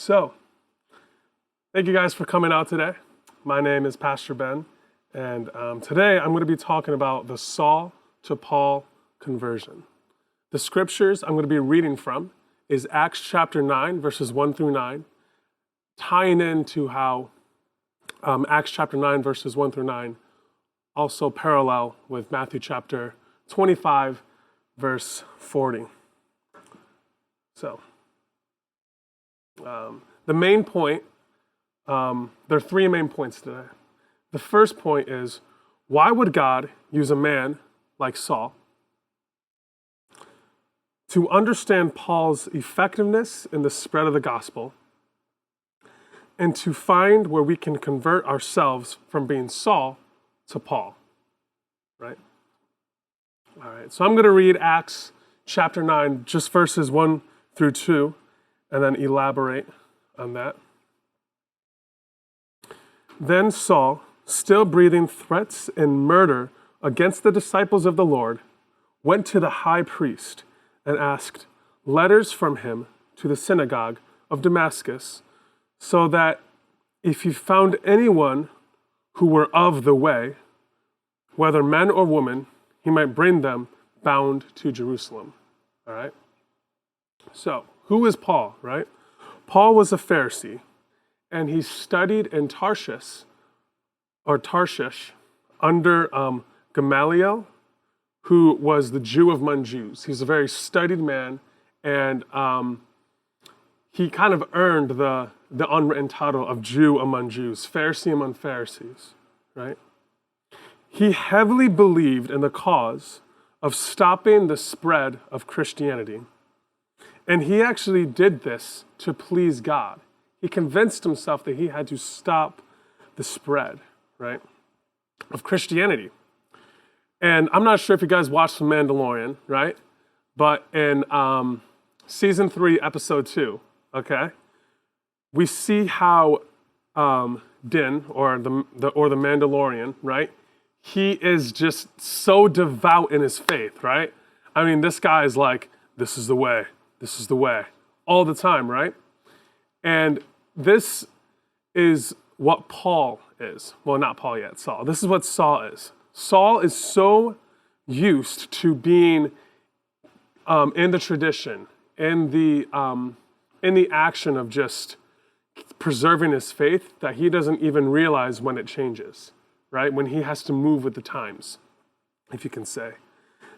So, thank you guys for coming out today. My name is Pastor Ben, and today I'm going to be talking about the Saul to Paul conversion. The scriptures I'm going to be reading from is Acts chapter 9, verses 1 through 9, tying into how Acts chapter 9, verses 1 through 9 also parallel with Matthew chapter 25, verse 40. So, the main point, there are three main points today. The first point is, why would God use a man like Saul? To understand Paul's effectiveness in the spread of the gospel, and to find where we can convert ourselves from being Saul to Paul, right? All right, so I'm going to read Acts chapter 9, just verses 1 through 2, and then elaborate on that. Then Saul, still breathing threats and murder against the disciples of the Lord, went to the high priest and asked letters from him to the synagogue of Damascus, so that if he found anyone who were of the way, whether men or women, he might bring them bound to Jerusalem. All right? So, who is Paul, right? Paul was a Pharisee, and he studied in Tarshish under Gamaliel, who was the Jew among Jews. He's a very studied man, and he kind of earned the unwritten title of Jew among Jews, Pharisee among Pharisees, right? He heavily believed in the cause of stopping the spread of Christianity. And he actually did this to please God. He convinced himself that he had to stop the spread, right, of Christianity. And I'm not sure if you guys watched The Mandalorian, right? But in season 3, episode 2, okay, we see how Din, or the Mandalorian, right? He is just so devout in his faith, right? I mean, this guy is like, this is the way, all the time, right? And this is what Paul is. Well, not Paul yet, Saul. This is what Saul is. Saul is so used to being in the tradition, in the action of just preserving his faith, that he doesn't even realize when it changes, right? When he has to move with the times, if you can say.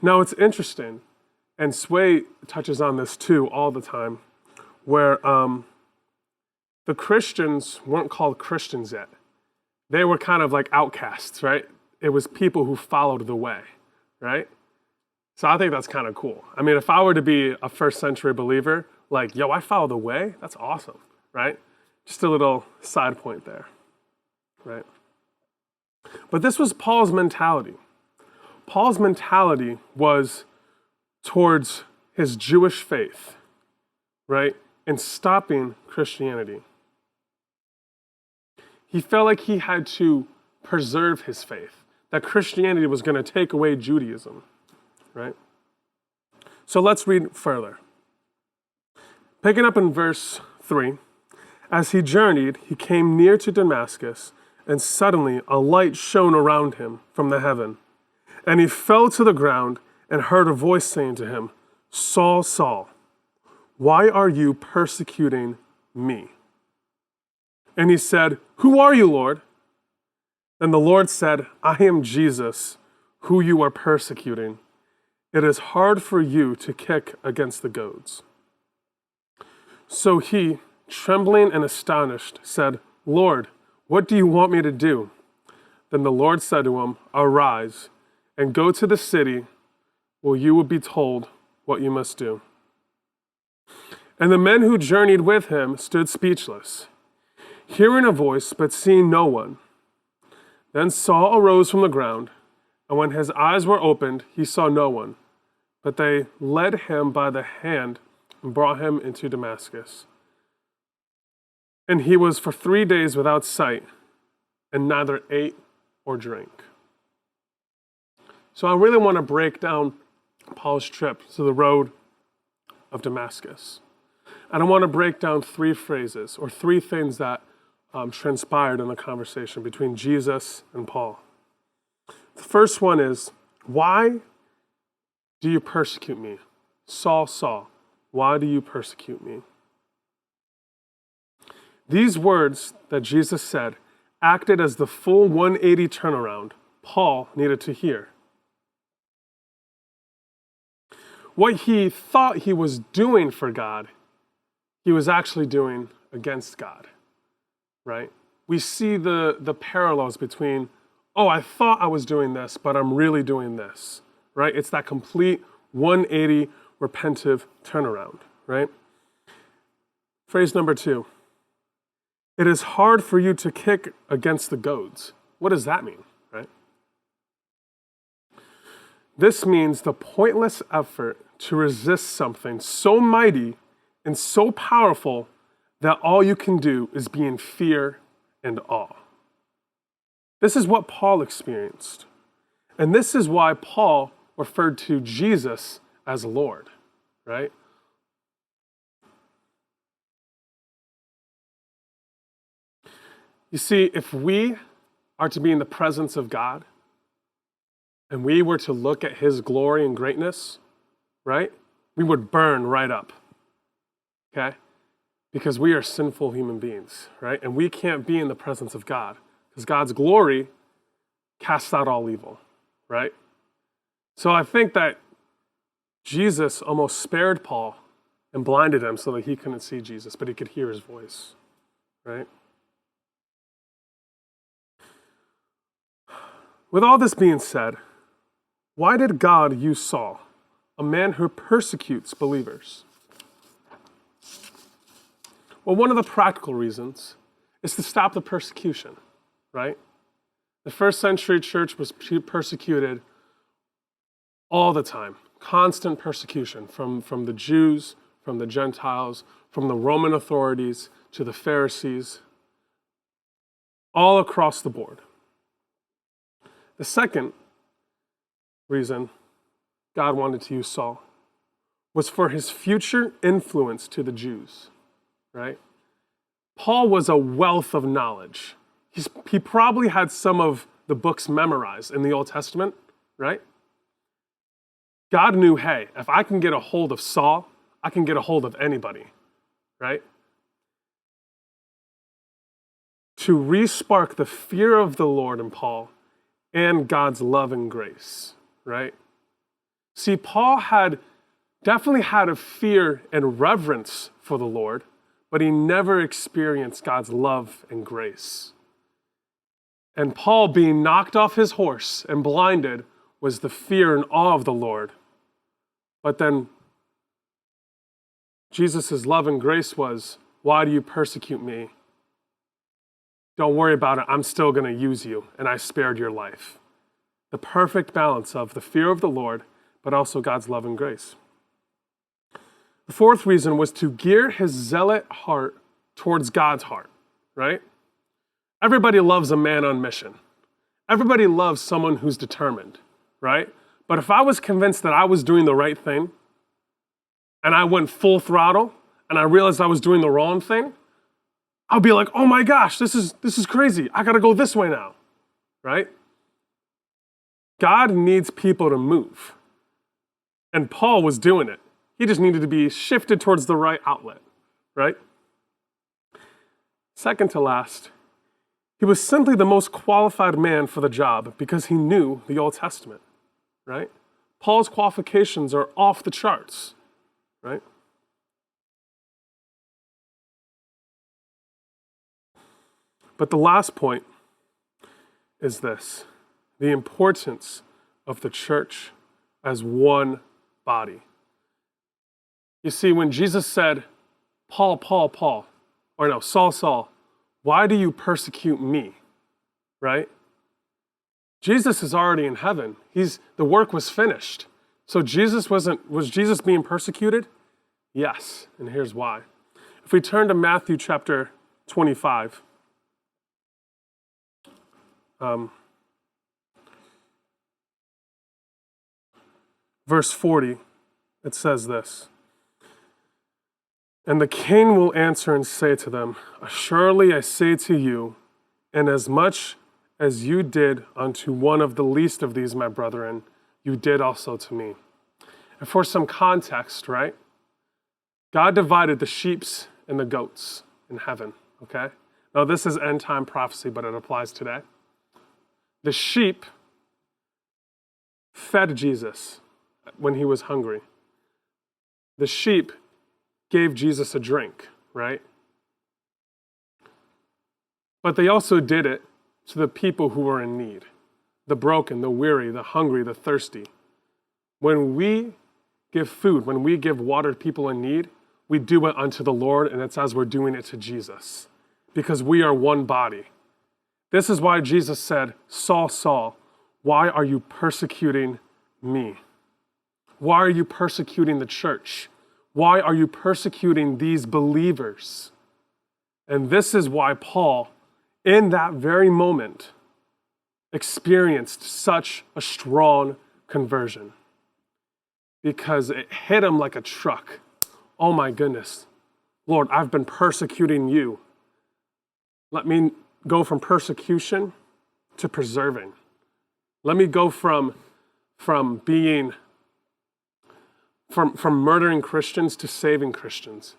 Now, it's interesting, and Sway touches on this too all the time, where the Christians weren't called Christians yet. They were kind of like outcasts, right? It was people who followed the way, right? So I think that's kind of cool. I mean, if I were to be a first century believer, like, yo, I follow the way, that's awesome, right? Just a little side point there, right? But this was Paul's mentality. Paul's mentality was towards his Jewish faith, right? And stopping Christianity. He felt like he had to preserve his faith, that Christianity was going to take away Judaism, right? So let's read further. Picking up in verse 3, as he journeyed, he came near to Damascus, and suddenly a light shone around him from the heaven. And he fell to the ground and heard a voice saying to him, Saul, Saul, why are you persecuting me? And he said, Who are you, Lord? Then the Lord said, I am Jesus, who you are persecuting. It is hard for you to kick against the goads. So he, trembling and astonished, said, Lord, what do you want me to do? Then the Lord said to him, Arise and go to the city where you will be told what you must do. And the men who journeyed with him stood speechless, hearing a voice but seeing no one. Then Saul arose from the ground, and when his eyes were opened, he saw no one. But they led him by the hand and brought him into Damascus. And he was for 3 days without sight, and neither ate or drank. So I really want to break down Paul's trip to the road of Damascus. And I want to break down three phrases or three things that transpired in the conversation between Jesus and Paul. The first one is, why do you persecute me? Saul, Saul, why do you persecute me? These words that Jesus said acted as the full 180 turnaround Paul needed to hear. What he thought he was doing for God, he was actually doing against God, right? We see the parallels between, oh, I thought I was doing this, but I'm really doing this, right? It's that complete 180 repentive turnaround, right? Phrase number 2. It is hard for you to kick against the goads. What does that mean, right? This means the pointless effort to resist something so mighty and so powerful that all you can do is be in fear and awe. This is what Paul experienced. And this is why Paul referred to Jesus as Lord, right? You see, if we are to be in the presence of God, and we were to look at his glory and greatness, right, we would burn right up, okay? Because we are sinful human beings, right? And we can't be in the presence of God because God's glory casts out all evil, right? So I think that Jesus almost spared Paul and blinded him so that he couldn't see Jesus, but he could hear his voice, right? With all this being said, why did God use Saul, a man who persecutes believers? Well, one of the practical reasons is to stop the persecution, right? The first century church was persecuted all the time, constant persecution from the Jews, from the Gentiles, from the Roman authorities to the Pharisees, all across the board. The second reason God wanted to use Saul was for his future influence to the Jews, right? Paul was a wealth of knowledge. He probably had some of the books memorized in the Old Testament, right? God knew, hey, if I can get a hold of Saul, I can get a hold of anybody, right? To re-spark the fear of the Lord in Paul and God's love and grace, right? See, Paul definitely had a fear and reverence for the Lord, but he never experienced God's love and grace. And Paul being knocked off his horse and blinded was the fear and awe of the Lord. But then Jesus' love and grace was, why do you persecute me? Don't worry about it, I'm still going to use you, and I spared your life. The perfect balance of the fear of the Lord, but also God's love and grace. The fourth reason was to gear his zealot heart towards God's heart, right? Everybody loves a man on mission. Everybody loves someone who's determined, right? But if I was convinced that I was doing the right thing, and I went full throttle, and I realized I was doing the wrong thing, I'll be like, oh my gosh, this is crazy. I gotta go this way now, right? God needs people to move. And Paul was doing it. He just needed to be shifted towards the right outlet, right? Second to last, he was simply the most qualified man for the job because he knew the Old Testament, right? Paul's qualifications are off the charts, right? But the last point is this: the importance of the church as one body. You see, when Jesus said, Paul, Paul, Paul, or no, Saul, Saul, why do you persecute me? Right? Jesus is already in heaven. The work was finished. So was Jesus being persecuted? Yes, and here's why. If we turn to Matthew chapter 25, verse 40, it says this: And the king will answer and say to them, Surely I say to you, inasmuch as you did unto one of the least of these my brethren, you did also to me. And for some context, right? God divided the sheep and the goats in heaven, okay? Now this is end time prophecy, but it applies today. The sheep fed Jesus when he was hungry. The sheep gave Jesus a drink, right? But they also did it to the people who were in need, the broken, the weary, the hungry, the thirsty. When we give food, when we give water to people in need, we do it unto the Lord, and it's as we're doing it to Jesus, because we are one body. This is why Jesus said, Saul, Saul, why are you persecuting me? Why are you persecuting the church? Why are you persecuting these believers? And this is why Paul, in that very moment, experienced such a strong conversion. Because it hit him like a truck. Oh my goodness. Lord, I've been persecuting you. Let me go from persecution to preserving. Let me go from murdering Christians to saving Christians,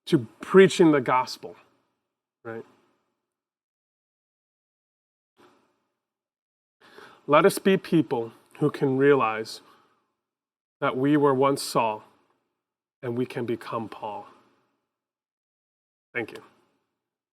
to preaching the gospel, right? Let us be people who can realize that we were once Saul and we can become Paul. Thank you.